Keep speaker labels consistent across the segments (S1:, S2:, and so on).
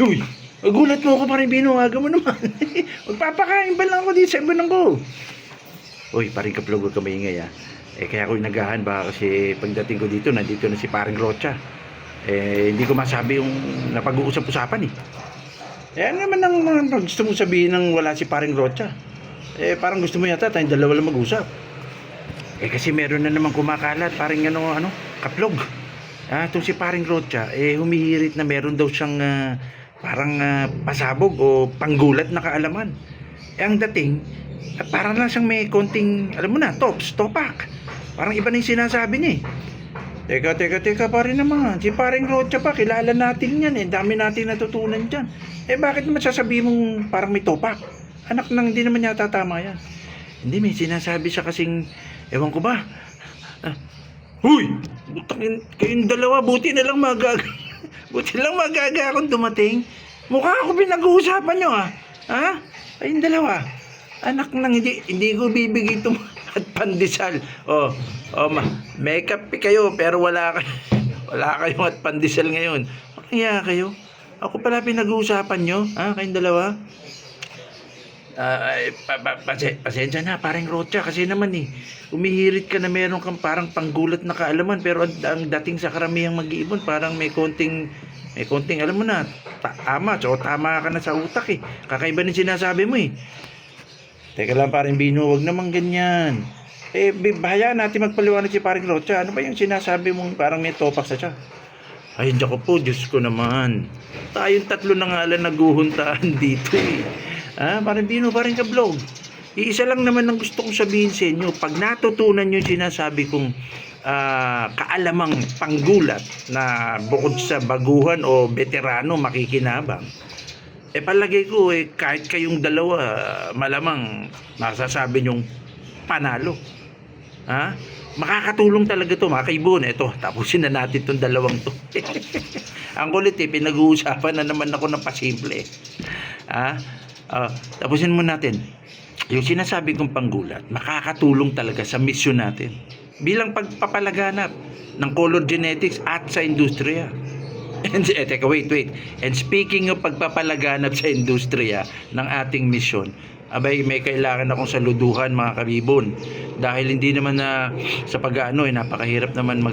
S1: Uy, gulat mo ako pa rin binuhaga mo naman. Magpapakain ba lang ako dito sa ibanan ko? Uy, paring kaplog, huwag ka maingay ah. Kaya ako nagahan baka kasi pagdating ko dito, nandito na si paring Rocha. Hindi ko masabi yung napag-uusap-usapan eh. Ano naman ang mga gusto mo sabihin ng wala si paring Rocha? Parang gusto mo yata tayong dalawa lang mag-usap. Kasi meron na naman kumakalat, paring kaplog. Itong si paring Rocha, humihirit na meron daw siyang parang pasabog o panggulat na kaalaman. Ang dating, parang lang siyang may konting, alam mo na, topak. Parang iba na yung sinasabi niya eh. Teka, pare naman. Si paring Rocha pa, kilala natin yan eh. Dami natin natutunan dyan. Bakit naman sasabihin mong parang may topak? Anak nang hindi naman yata tama yan. Hindi, may sinasabi siya kasing, ewan ko ba? Huy! Butangin, kayong dalawa, buti na lang magaga. Buti lang magaga akong dumating. Mukha ako pinag-uusapan nyo ah. Ha? Kayong dalawa. Anak nang hindi ko bibigay itong at pandesal. May kape kayo pero wala kayong at pandesal ngayon. Kaya kayo? Ako pala pinag-uusapan nyo, ha? Kayong dalawa? Pasensya na, parang Rocha, kasi naman umihirit ka na meron kang parang panggulat na kaalaman, pero ang dating sa karamihang mag-iibon, parang may konting, alam mo na, tama ka na sa utak eh. Kakaiba ng sinasabi mo eh. Teka lang paring Bino, wag naman ganyan. Bahayaan natin magpaliwanag si paring Rocha. Ano ba yung sinasabi mong parang may topak sa siya? Ay, diyan ko po, Diyos ko naman. Tayong tatlo na nga lang naguhuntaan dito eh. Paring Bino, paring Kablog. Iisa lang naman ang gusto kong sabihin sa inyo. Pag natutunan nyo sinasabi kong kaalamang panggulat na bukod sa baguhan o veterano makikinabang, palagay ko kahit kayong dalawa malamang masasabi nyong panalo. Makakatulong talaga to mga kaibon. Ito, tapusin na natin tong dalawang to. Ang kulit pinag-uusapan na naman ako ng pasimple. Tapusin mo natin. Yung sinasabi kong panggulat, makakatulong talaga sa mission natin bilang pagpapalaganap ng color genetics at sa industriya. Teka, wait. And speaking of pagpapalaganap sa industriya ng ating misyon, may kailangan akong saluduhan mga kabibon. Dahil hindi naman sa napakahirap naman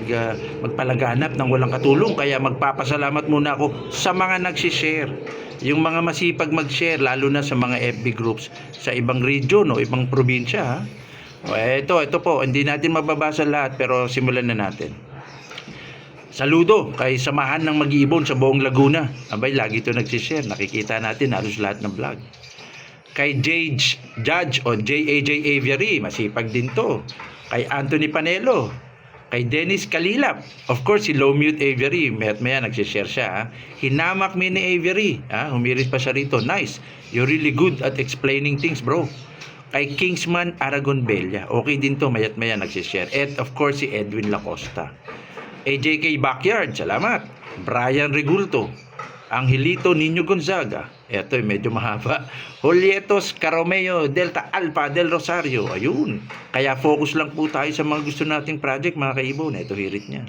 S1: magpalaganap ng walang katulong. Kaya magpapasalamat muna ako sa mga nagsishare. Yung mga masipag mag-share, lalo na sa mga FB groups sa ibang region o ibang probinsya. Ito po, hindi natin mababasa lahat pero simulan na natin. Saludo kay Samahan ng Mag-iibon sa buong Laguna. Lagi ito nagsishare. Nakikita natin halos lahat ng vlog. Kay Judge o JAJ Aviary, masipag din to. Kay Anthony Panelo. Kay Dennis Kalilap. Of course, si Low Mute Aviary. Maya nagsishare siya. Hinamak me ni Aviary. Humirit pa siya rito. Nice. You're really good at explaining things, bro. Kay Kingsman Aragon Bella. Okay din to. Maya nagsishare. And of course, si Edwin Lacosta. AJK Backyard, salamat. Brian Regulto, Angelito Niño Gonzaga, eto medyo mahaba. Julietos Caromeo Delta Alpha del Rosario, ayun. Kaya focus lang po tayo sa mga gusto nating project mga kaibon. Eto hirit niya.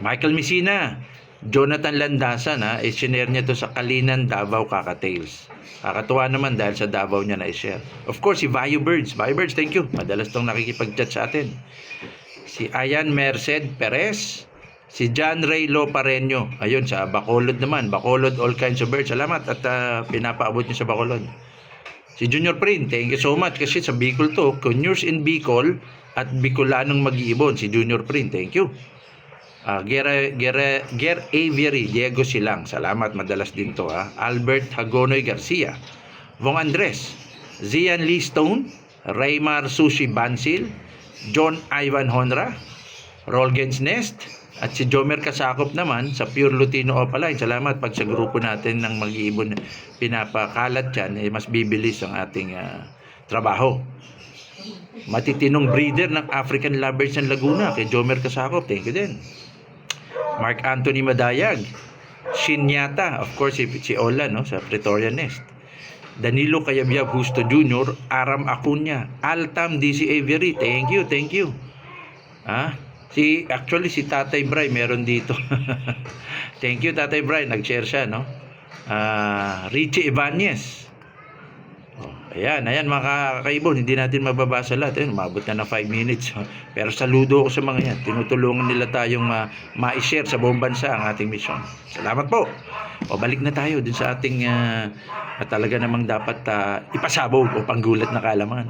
S1: Michael Messina, Jonathan Landasan, i-share niya to sa Kalinan, Davao Kakatails. Kakatuwa naman dahil sa Davao niya na-share. Of course, si Vayu Birds, thank you. Madalas tong nakikipag-chat sa atin. Si Ayan Merced Perez, si John Ray Lopareño, ayun sa Bacolod naman, Bacolod All Kinds of Birds, salamat at pinapaabot niyo sa Bacolod. Si Junior Print, thank you so much kasi sa Bicol to, Conyers in Bicol at Bicolanong Mag-iibon, si Junior Print, thank you. Ger Aviary, Diego Silang, salamat, madalas din to. Albert Hagonoy Garcia, Vong Andres, Zian Lee Stone, Raymar Sushi Bansil, John Ivan Honra, Rolgens Nest, at si Jomer Kasakop naman sa Pure Lutino Opaline. Salamat pag sa grupo natin ng mag-iibon pinapakalat dyan, mas bibilis ang ating trabaho. Matitinong breeder ng African Lovebirds ng Laguna, kay Jomer Kasakop, thank you din. Mark Anthony Madayag, Shinyata, of course si Ola sa Pretoria Nest. Danilo Cayabyab Justo Jr., Aram Acuña, Altam DC Aviary, thank you. Si Tatay Bray meron dito. Thank you Tatay Bray, nag-share siya Richie Ibanez. Ayan mga kakaibon, hindi natin mababasa lahat. Ayun, umabot na ng 5 minutes. Pero saludo ako sa mga yan. Tinutulungan nila tayong ma-share sa buong bansa ang ating mission. Salamat po. O balik na tayo dun sa ating talaga namang dapat ipasabog o panggulat na kaalaman.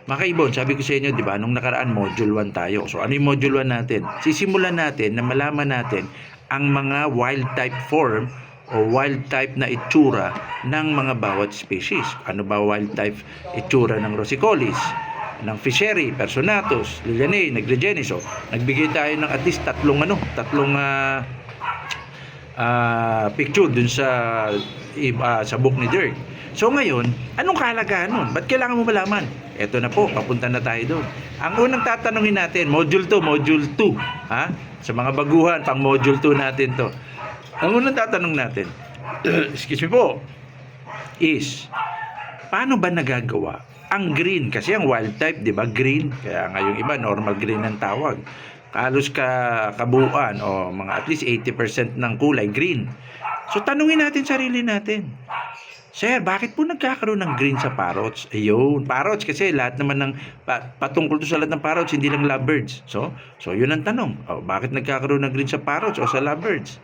S1: Mga kaibon, sabi ko sa inyo, di ba, nung nakaraan module 1 tayo. So ano yung module 1 natin? Sisimulan natin na malaman natin ang mga wild type form o wild type na itsura ng mga bawat species. Ano ba wild type itsura ng Rosicolis, ng Fischeri, Personatus, Lilianae, Negrigenis? So, nagbigay tayo ng at least tatlong picture dun sa book ni Dirk. So ngayon, anong kahalagahan nun? Ba't kailangan mo malaman? Eto na po, papunta na tayo doon. Ang unang tatanungin natin, module 2, ha? Sa mga baguhan, pang module 2 natin to. Ang unang tatanong natin, excuse me po, is, paano ba nagagawa ang green? Kasi ang wild type, di ba, green. Kaya nga yung iba, normal green ang tawag. Halos kabuuan o mga at least 80% ng kulay green. So tanungin natin sarili natin, Sir, bakit po nagkakaroon ng green sa parrots? Ayun, parrots kasi lahat naman ng patungkol to sa lahat ng parrots, hindi lang lovebirds. So yun ang tanong. Bakit nagkakaroon ng green sa parrots o sa lovebirds?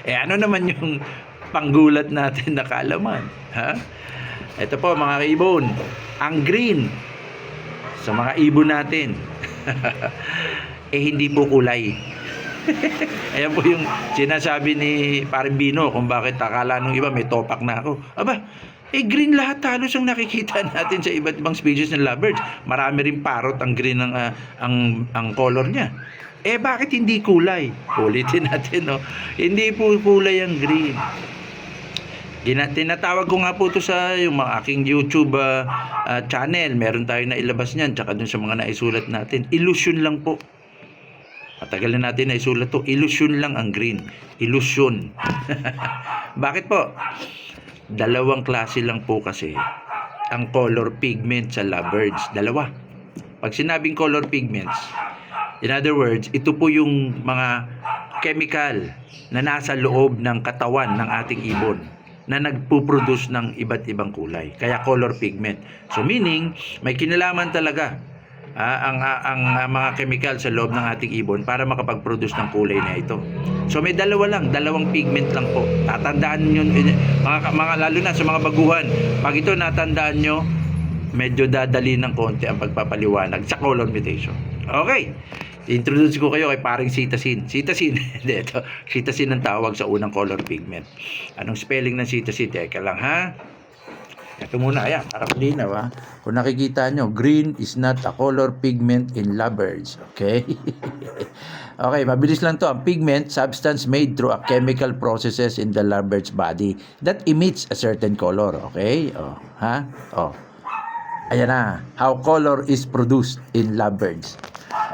S1: Ano naman yung panggulat natin na kaalaman? Ha? Ito po mga kaibon, ang green sa mga ibon natin hindi po kulay. Ayan po yung sinasabi ni Paring Bino kung bakit akala nung iba may topak na ako. Aba, green lahat halos ang nakikita natin sa iba't ibang species ng lovebirds. Marami rin parrot ang green ang color niya. Bakit hindi kulay? Ulitin natin, no? Hindi po kulay ang green. Tinatawag ko nga po ito sa yung mga aking YouTube channel. Meron tayo na ilabas niyan, tsaka dun sa mga naisulat natin. Illusion lang po. Matagal na natin na isulat to. Illusion lang ang green. Illusion. Bakit po? Dalawang klase lang po kasi ang color pigment sa lovebirds. Dalawa. Pag sinabing color pigments, in other words, ito po yung mga chemical na nasa loob ng katawan ng ating ibon na nagpo-produce ng iba't ibang kulay. Kaya color pigment. So meaning, may kinalaman talaga ang mga chemical sa loob ng ating ibon para makapag-produce ng kulay na ito. So may dalawang pigment lang po. Tatandaan nyo, mga lalo na sa mga baguhan, pag ito natandaan nyo, medyo dadali ng konti ang pagpapaliwanag sa color mutation. Okay, introduce ko kayo kay paring Cetaphine. Cetaphine ang tawag sa unang color pigment. Anong spelling ng Cetaphine? Teka lang ha. Ito muna, ayan, para malinaw ha. Kung nakikita nyo, green is not a color pigment in lovebirds. Okay? Okay, mabilis lang to. Ang pigment, substance made through a chemical processes in the lovebird's body that emits a certain color. Okay? Ayan na. How color is produced in lovebirds.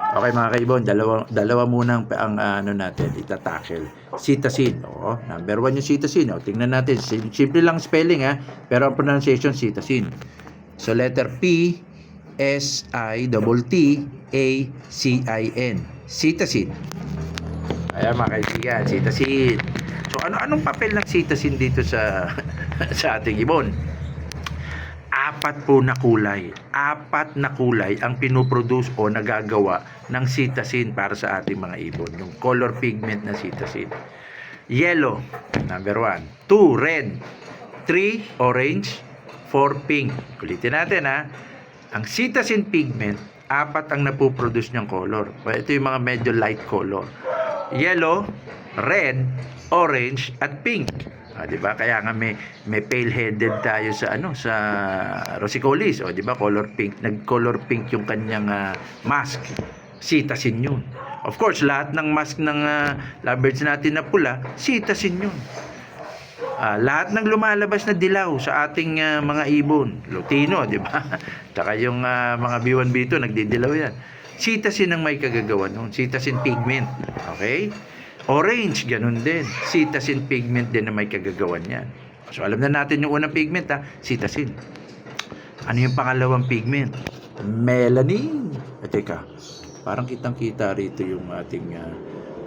S1: Okay mga kaibon, dalawa muna ang natin itatackle. Cetaphine. Number 1 yung cetaphine. Tingnan natin. Simple lang spelling ha. Pero ang pronunciation cetaphine. So letter P S I T A C I N. Cetaphine. Ayan mga kaibigan, cetaphine. So anong papel ng cetaphine dito sa sa ating ibon? Apat na kulay ang pinoproduce o nagagawa ng cetaphine para sa ating mga ibon. Yung color pigment na cetaphine. Yellow, number 1. 2, red. 3, orange. 4, pink. Ulitin natin ha. Ang cetaphine pigment, 4 ang napoproduce niyang color. Ito yung mga medyo light color. Yellow, red, orange, at pink. Diba? Kaya nga may pale-headed tayo sa sa Rosicolis, diba? Color pink, nag-color pink yung kanyang mask. Cetaphine yun. Of course, lahat ng mask ng lovebirds natin na pula, cetaphine yun. Lahat ng lumalabas na dilaw sa ating mga ibon, Lutino, diba? Tsaka yung mga B1, B2, nagdidilaw yan. Cetaphine ang may kagagawa nun. Cetaphine pigment. Okay? Orange, ganun din. Cetaphine pigment din na may kagagawan yan. So, alam na natin yung unang pigment, cetaphine. Ano yung pangalawang pigment? Melanin. Teka, parang kitang-kita rito yung ating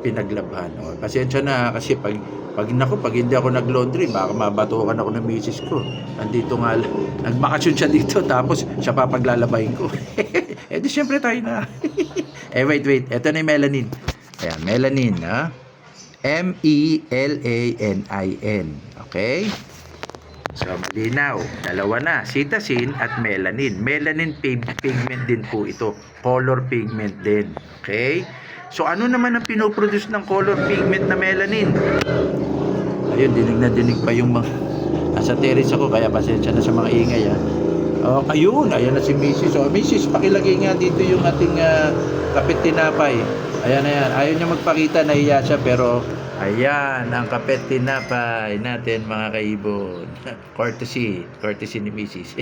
S1: pinaglabhan. O, pasensya na kasi pag hindi ako nag-laundry, baka mabatukan ako ng misis ko. Andito nga, nagbakasyon siya dito, tapos siya pa paglalabahin ko. Eh di syempre tayo na. Wait. Ito na yung melanin. Ayan, melanin, ha? MELANIN. Okay? So, malinaw. Dalawa na. Cytosine at melanin. Melanin pigment din po ito. Color pigment din. Okay? So, ano naman ang pinoproduce ng color pigment na melanin? Ayun, dinig pa yung mga... Nasa terrace ako, kaya pasensya na sa mga ingay, ha? Oh, ayun. Ayan na si Mrs. Oh, Mrs, pakilagay nga dito yung ating kapit tinapay. Ayan. Ayaw niya magpakita, nahiya siya, pero... Ayan, ang kapet tinapay natin mga kaibon. Courtesy ni Mrs.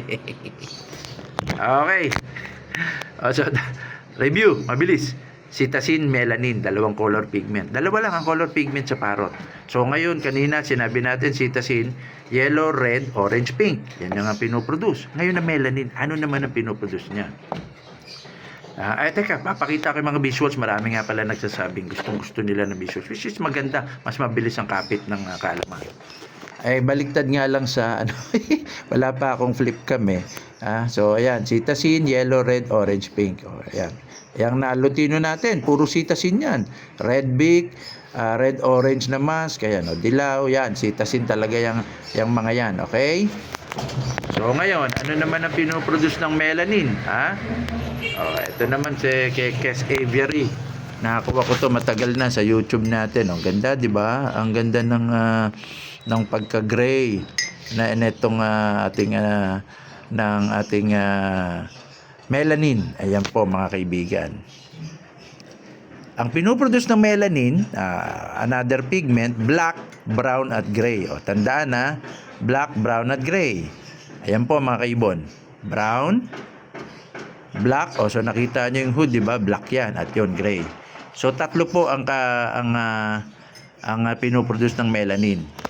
S1: Okay. So, review, mabilis. Cytosine, melanin, dalawang color pigment. Dalawa lang ang color pigment sa parrot. So ngayon, kanina sinabi natin cytosine, yellow, red, orange, pink. Yan yung ang pinoproduce. Ngayon na melanin, ano naman ang pinoproduce niya? Teka, papakita ko yung mga visuals. Marami nga pala nagsasabing gustong-gusto nila ng visuals, which is maganda. Mas mabilis ang kapit ng kaalaman. Ay, baliktad nga lang sa ano. Wala pa akong flip cam eh. So, ayan. Cytosine, yellow, red, orange, pink. O, ayan. Yang nalutino natin, puro cytosine yan. Red beak, red, orange na mask. Ayan, o, dilaw. Yan, cytosine talaga yung mga yan. Okay? So, ngayon, ano naman ang pinoproduce ng melanin? Ito naman si Kes Aviary. Nakakuha ko to matagal na sa YouTube natin. Ang ganda, 'di ba? Ang ganda ng pagka-gray na netong ating melanin. Ayan po mga kaibigan. Ang pinoproduce ng melanin, another pigment, black, brown at gray. O tandaan na, black, brown at gray. Ayan po mga kaibon. Brown, black, so nakita nyo yung hood, di ba? Black yan, at yon gray. So tatlo po ang pinoproduce ng melanin.